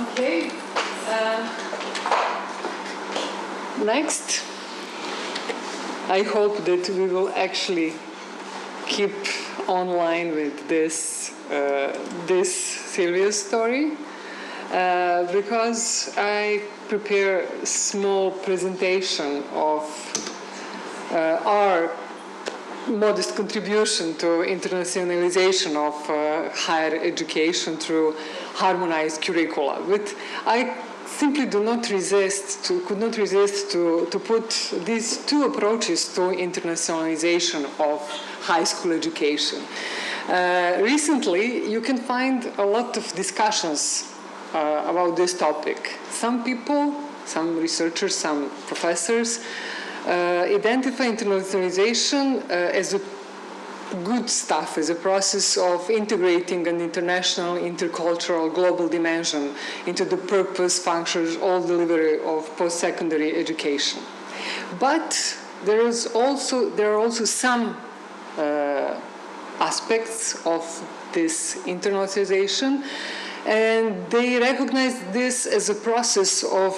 Okay. Next, I hope that we will actually keep online with this Sylvia's story, because I prepare a small presentation of our modest contribution to internationalization of higher education through harmonized curricula. But I simply could not resist to put these two approaches to internationalization of high school education. Recently, you can find a lot of discussions about this topic. Some people, some researchers, some professors identify internationalization as a good stuff, as a process of integrating an international, intercultural, global dimension into the purpose, functions, all delivery of post-secondary education. But there are also some aspects of this internationalization, and they recognize this as a process of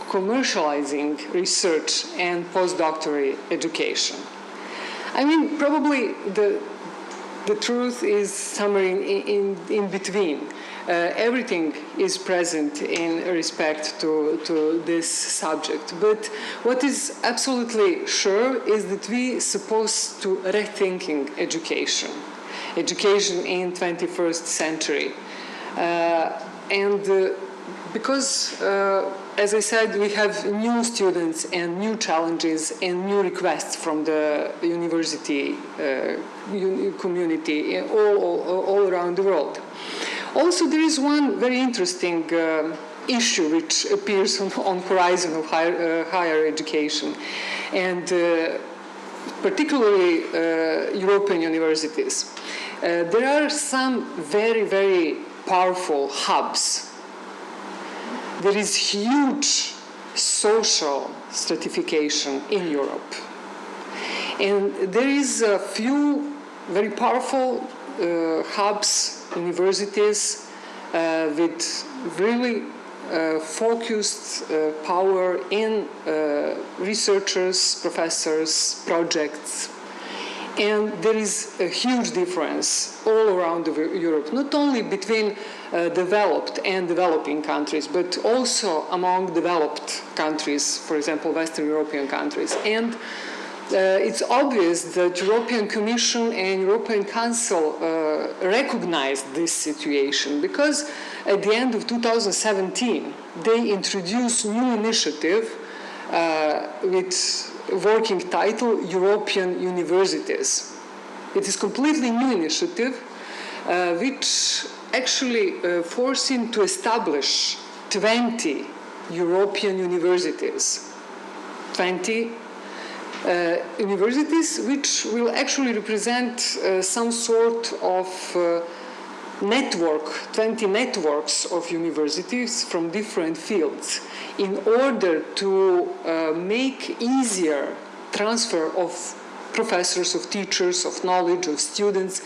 commercializing research and postdoctoral education. I mean, probably the truth is somewhere in between. Everything is present in respect to this subject. But what is absolutely sure is that we are supposed to rethinking education in 21st century. Because, as I said, we have new students and new challenges and new requests from the university community all around the world. Also, there is one very interesting issue which appears on horizon of higher education, and particularly European universities. There are some very, very powerful hubs. There is huge social stratification in Europe. And there is a few very powerful hubs, universities, with really focused power in researchers, professors, projects. And there is a huge difference all around Europe, not only between developed and developing countries, but also among developed countries, for example, Western European countries. And it's obvious that European Commission and European Council recognized this situation, because at the end of 2017, they introduced new initiative with working title European Universities. It is completely new initiative which actually forcing to establish 20 European universities. 20 universities which will actually represent some sort of network, 20 networks of universities from different fields, in order to make easier transfer of professors, of teachers, of knowledge, of students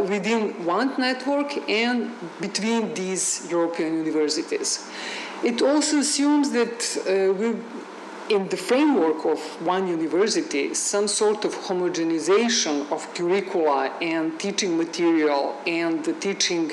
within one network and between these European universities. It also assumes that in the framework of one university, some sort of homogenization of curricula and teaching material and the teaching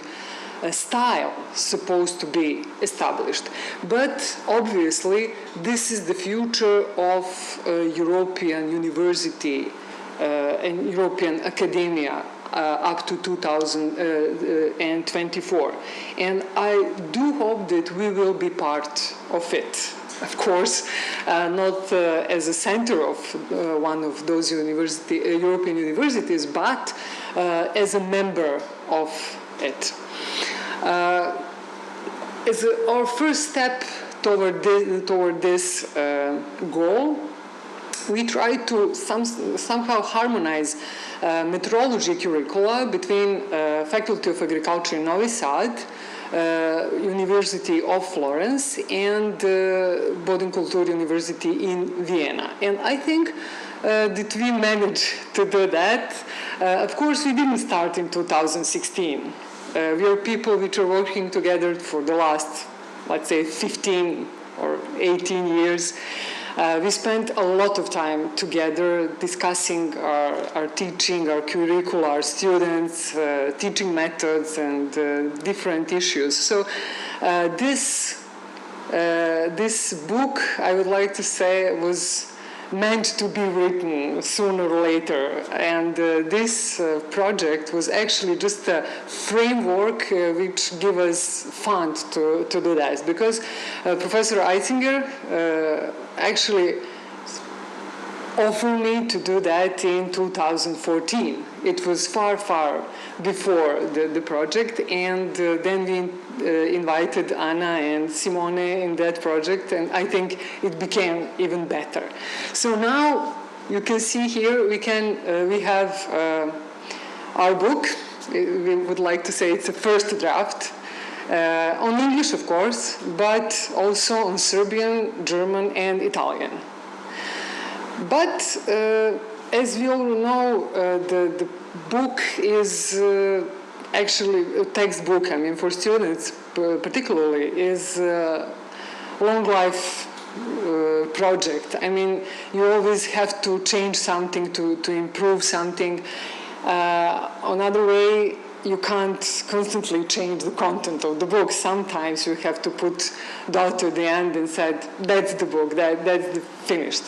style supposed to be established. But obviously, this is the future of European university and European academia up to 2024. And I do hope that we will be part of it. Of course, not as a center of one of those European universities, but as a member of it. As our first step toward this goal, we try to somehow harmonize meteorology curricula between Faculty of Agriculture in Novi Sad, University of Florence, and Bodenkultur University in Vienna. And I think that we managed to do that. Of course, we didn't start in 2016. We are people which are working together for the last, let's say, 15 or 18 years. We spent a lot of time together discussing our teaching, our curricula, our students, teaching methods, and different issues. So this book, I would like to say, was meant to be written sooner or later. And this project was actually just a framework which gave us fund to do that. Because Professor Eitzinger actually offered me to do that in 2014. It was far, far before the project, and then we invited Anna and Simone in that project, and I think it became even better. So now you can see here we have our book. We would like to say it's a first draft. On English, of course, but also on Serbian, German, and Italian. But as we all know, the book is actually a textbook. I mean, for students particularly, is a long life project. I mean, you always have to change something to improve something. Another way, you can't constantly change the content of the book. Sometimes you have to put dot at the end and said, that's the book, that's finished.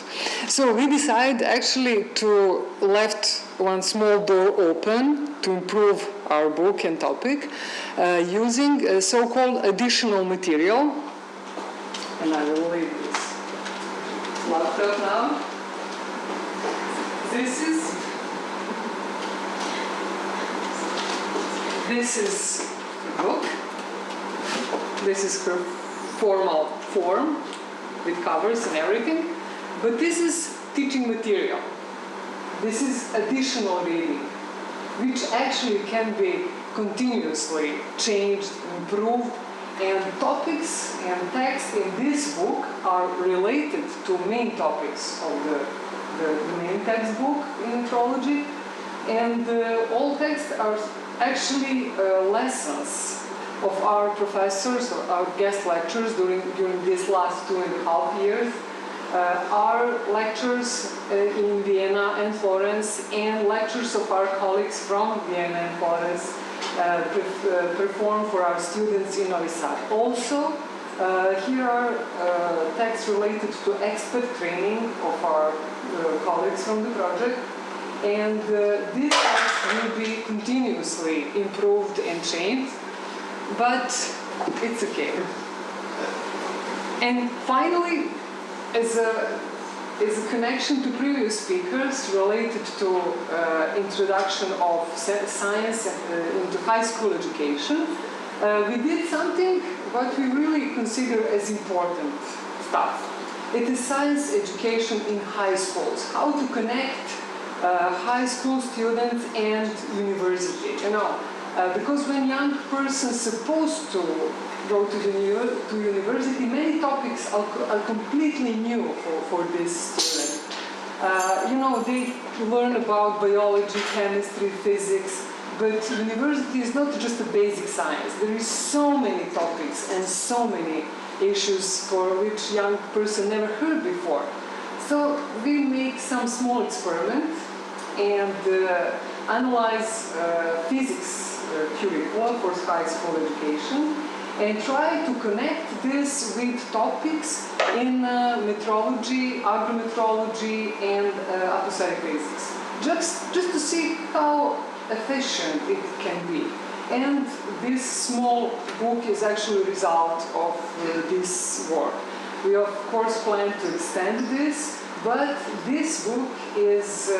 So we decided actually to left one small door open to improve our book and topic using a so-called additional material. And I will leave this laptop now. This is the book. This is her formal form with covers and everything. But this is teaching material. This is additional reading, which actually can be continuously changed, improved, and topics and text in this book are related to main topics of the main textbook in meteorology. And all texts are actually lessons of our professors or our guest lecturers during these last 2.5 years. Our lectures in Vienna and Florence and lectures of our colleagues from Vienna and Florence perform for our students in Novi Sad. Also, here are texts related to expert training of our colleagues from the project. And these texts will be continuously improved and changed, but it's okay. And finally, as a connection to previous speakers related to introduction of science into high school education, we did something what we really consider as important stuff. It is science education in high schools, how to connect high school students and university, because when young persons supposed to go to university, many topics are completely new for this student. They learn about biology, chemistry, physics, but university is not just a basic science. There is so many topics and so many issues for which young person never heard before. So we make some small experiments and analyze physics curricula for high school education and try to connect this with topics in meteorology, agrometeorology, and atmospheric physics. Just to see how efficient it can be. And this small book is actually a result of this work. We of course plan to extend this, but this book is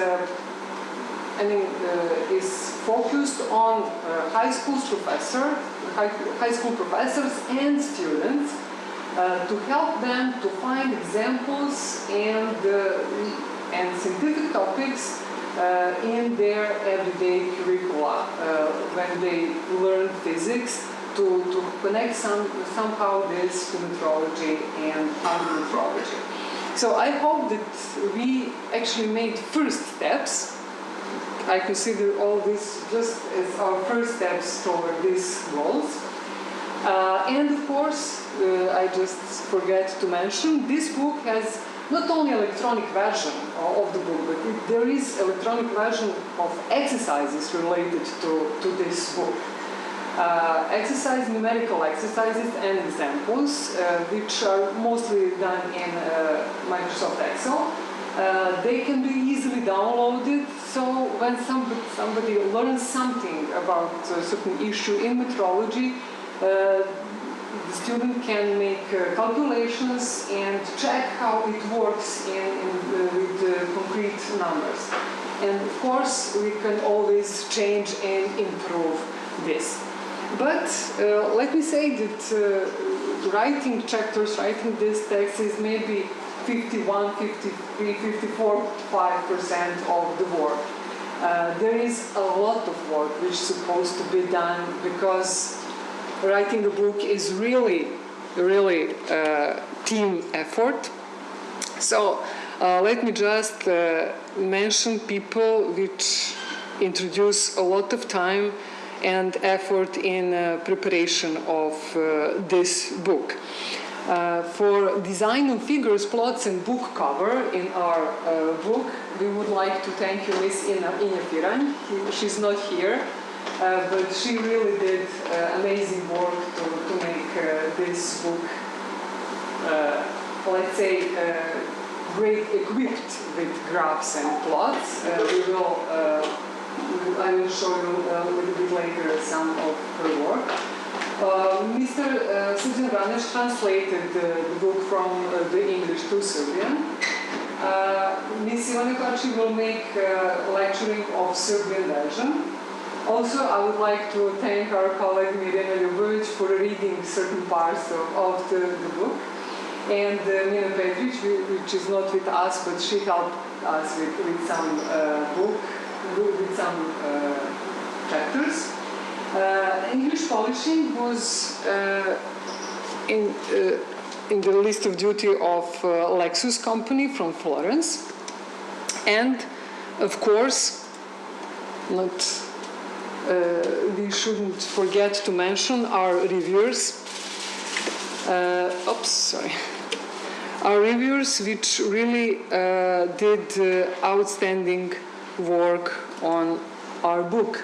is focused on high school professors and students to help them to find examples and scientific topics in their everyday curricula when they learn physics, to connect somehow this to meteorology and agrometeorology. So I hope that we actually made first steps I consider all this just as our first steps toward these goals. And of course, I just forget to mention, this book has not only electronic version of the book, but there is electronic version of exercises related to this book. Numerical exercises and examples, which are mostly done in Microsoft Excel. They can be easily downloaded, so when somebody learns something about a certain issue in meteorology, the student can make calculations and check how it works with concrete numbers. And of course, we can always change and improve this. But let me say that writing chapters, writing these texts is maybe 51, 53, 54% of the work. There is a lot of work which is supposed to be done, because writing a book is really team effort. So let me just mention people which introduce a lot of time and effort in preparation of this book. For design of figures, plots, and book cover in our book, we would like to thank you, Miss Ina Firan. She's not here, but she really did amazing work to make this book, let's say, great equipped with graphs and plots. I will show you a little bit later some of her work. Mr. Srđan Raneš translated the book from the English to Serbian. Ms. Ivana Kaci will make lecturing of Serbian version. Also, I would like to thank our colleague Mirjana Ljubović for reading certain parts of the book. And Mina Petrić, which is not with us, but she helped us with some with some chapters. English polishing was in the list of duty of Lexus company from Florence. And of course, we shouldn't forget to mention our reviewers. Our reviewers, which really did outstanding work on our book.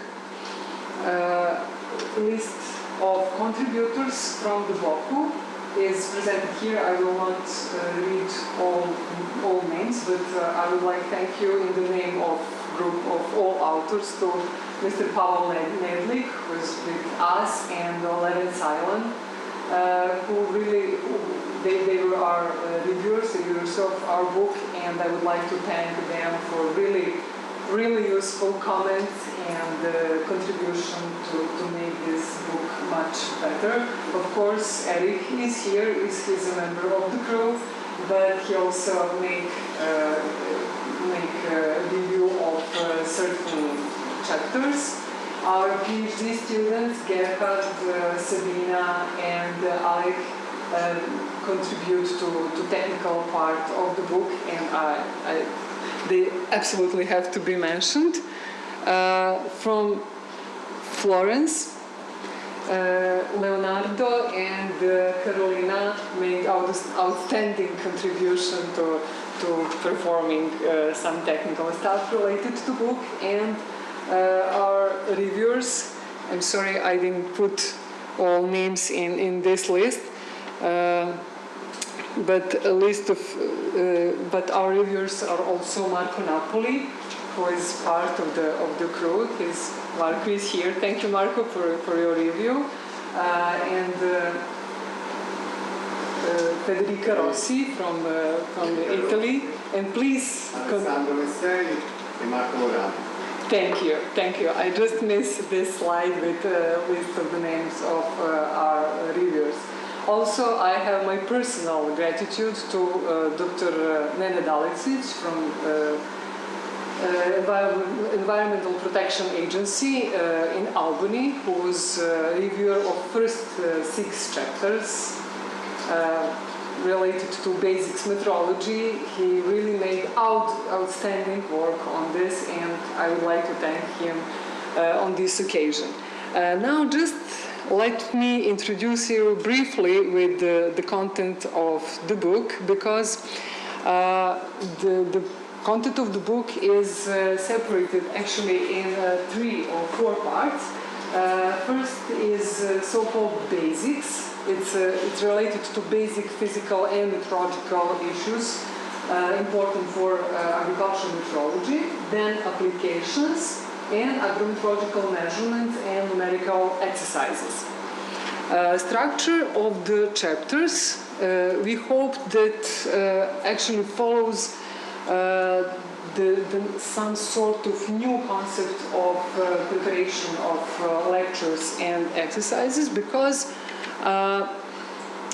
List of contributors from the book is presented here. I will not read all names, but I would like to thank you in the name of group of all authors to Mr. Pavel Nedlik, who is with us, and Leven Silent, who really, they were our reviewers of our book, and I would like to thank them for really useful comments and contribution to make this book much better. Of course, Eric is here, he's a member of the crew, but he also make a review of certain chapters. Our PhD students, Gerhard, Sabina, and Alec, contribute to technical part of the book, and they absolutely have to be mentioned. From Florence, Leonardo and Carolina made outstanding contribution to performing some technical stuff related to the book, and our reviewers, I'm sorry I didn't put all names in this list, but our reviewers are also Marco Napoli, who is part of the crew. Marco is here. Thank you, Marco, for your review. And Federica Rossi from Italy. And please. Alessandro Messeri and Marco Morano. Thank you. I just missed this slide with a list of the names of our reviewers. Also, I have my personal gratitude to Dr. Nenad Aleksić from Environmental Protection Agency in Albany, who was reviewer of first 6 chapters. related to basics meteorology. He really made outstanding work on this, and I would like to thank him on this occasion. Now just let me introduce you briefly with the content of the book, because the content of the book is separated actually in 3 or 4 parts. First is so-called basics. It's related to basic physical and meteorological issues important for agricultural meteorology. Then applications and agrometeorological measurements and numerical exercises. Structure of the chapters, we hope that actually follows some sort of new concept of preparation of lectures and exercises, because I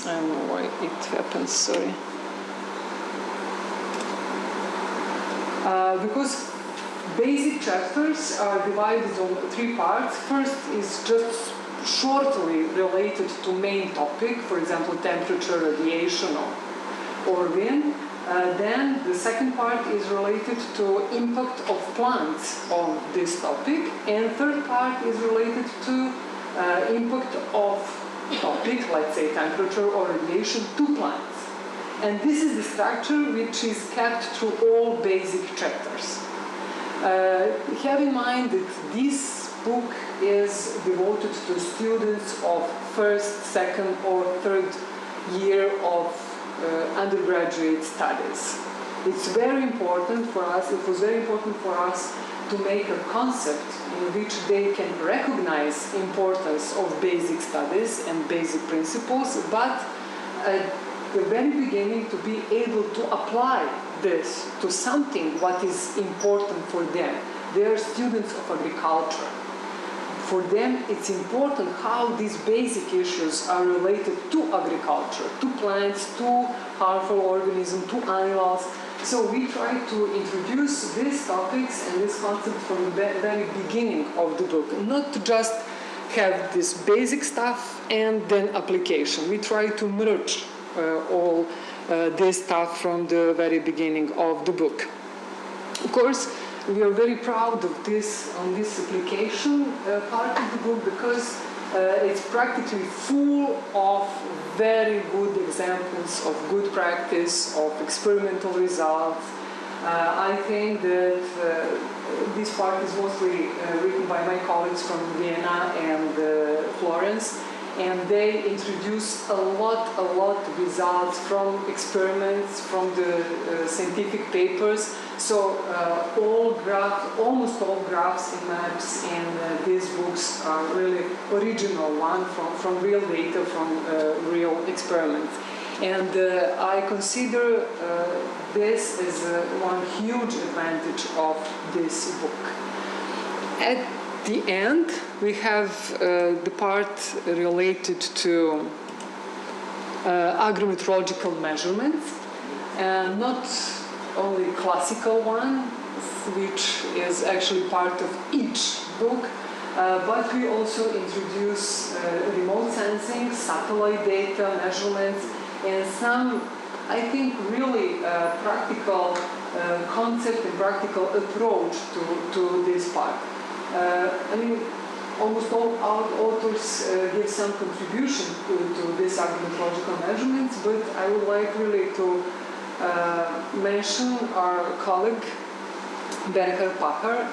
don't know why it happens, sorry. Because basic chapters are divided on 3 parts. First is just shortly related to main topic, for example, temperature, radiation, or wind. Then the second part is related to impact of plants on this topic, and third part is related to impact of topic, let's say temperature or radiation, to plants. And this is the structure which is kept through all basic chapters. Have in mind that this book is devoted to students of first, second, or third year of undergraduate studies. It's very important for us, it was very important for us to make a concept in which they can recognize importance of basic studies and basic principles, but at the very beginning to be able to apply this to something what is important for them. They are students of agriculture. For them, it's important how these basic issues are related to agriculture, to plants, to harmful organisms, to animals. So we try to introduce these topics and this concept from the very beginning of the book, not to just have this basic stuff and then application. We try to merge all this stuff from the very beginning of the book. Of course, we are very proud of this application part of the book, because it's practically full of very good examples of good practice, of experimental results. I think that this part is mostly written by my colleagues from Vienna and Florence, and they introduce a lot of results from experiments, from the scientific papers. So almost all graphs and maps in these books are really original one from real data, from real experiments. And I consider this as one huge advantage of this book. At the end, we have the part related to agrometeorological measurements, and not only classical one, which is actually part of each book, but we also introduce remote sensing, satellite data, measurements, and some, I think, really practical concept and practical approach to this part. I mean, almost all our authors give some contribution to this agrometeorological measurements, but I would like really to mention our colleague Berher Pahar,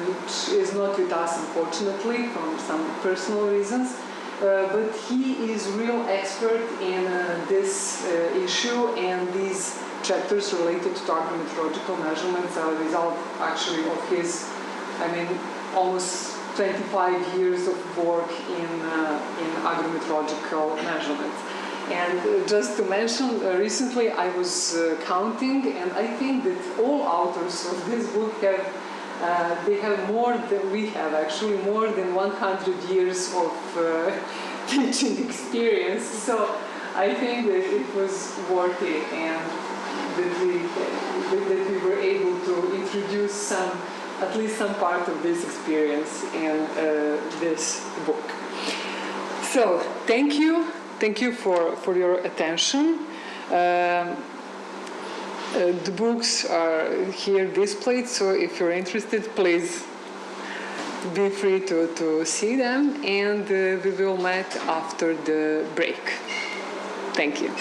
which is not with us unfortunately from some personal reasons, but he is real expert in this issue, and these chapters related to agrometeorological measurements are a result actually of his, almost 25 years of work in agrometeorological measurements. And just to mention, recently I was counting, and I think that all authors of this book have, they have more than we have, actually more than 100 years of teaching experience. So I think that it was worth it, and that we were able to introduce at least some part of this experience in this book. So thank you for your attention. The books are here displayed, so if you're interested, please be free to see them, and we will meet after the break. Thank you.